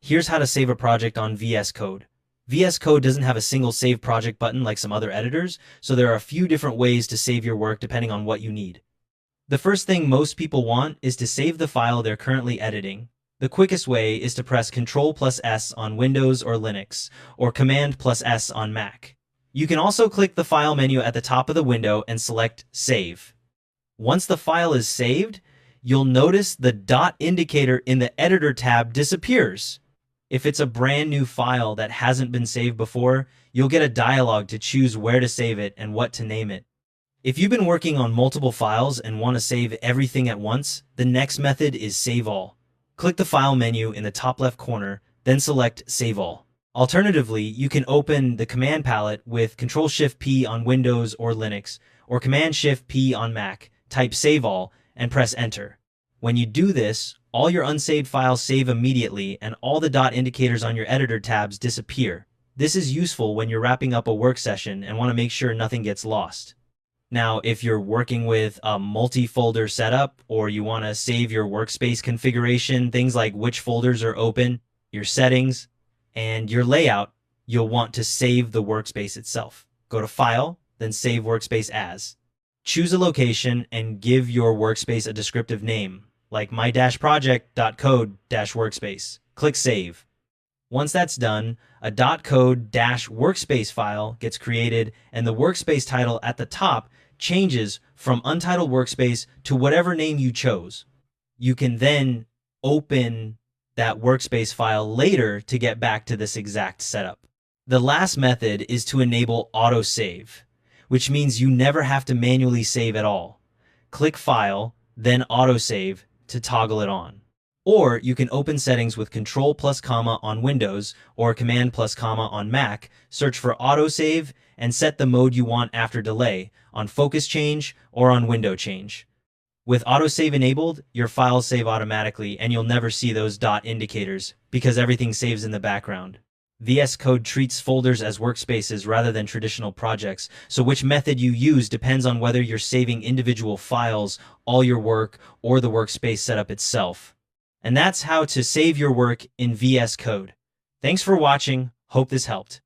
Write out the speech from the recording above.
Here's how to save a project on VS Code. VS Code doesn't have a single save project button like some other editors, so there are a few different ways to save your work depending on what you need. The first thing most people want is to save the file they're currently editing. The quickest way is to press Ctrl+S on Windows or Linux, or Command+S on Mac. You can also click the File menu at the top of the window and select Save. Once the file is saved, you'll notice the dot indicator in the Editor tab disappears. If it's a brand new file that hasn't been saved before, you'll get a dialog to choose where to save it and what to name it. If you've been working on multiple files and want to save everything at once, the next method is Save All. Click the File menu in the top left corner, then select Save All. Alternatively, you can open the command palette with Ctrl+Shift+P on Windows or Linux, or Command+Shift+P on Mac, type Save All, and press Enter. When you do this, all your unsaved files save immediately and all the dot indicators on your editor tabs disappear. This is useful when you're wrapping up a work session and want to make sure nothing gets lost. Now, if you're working with a multi-folder setup or you want to save your workspace configuration, things like which folders are open, your settings, and your layout, you'll want to save the workspace itself. Go to File, then Save Workspace As. Choose a location and give your workspace a descriptive name, like my-project.code-workspace. Click Save. Once that's done, a .code-workspace file gets created and the workspace title at the top changes from untitled workspace to whatever name you chose. You can then open that workspace file later to get back to this exact setup. The last method is to enable autosave, which means you never have to manually save at all. Click File, then Autosave to toggle it on. Or you can open settings with Ctrl+, on Windows or Command+, on Mac, search for autosave, and set the mode you want after delay, on focus change or on window change. With autosave enabled, your files save automatically and you'll never see those dot indicators because everything saves in the background. VS Code treats folders as workspaces rather than traditional projects, so which method you use depends on whether you're saving individual files, all your work, or the workspace setup itself. And that's how to save your work in VS Code. Thanks for watching. Hope this helped.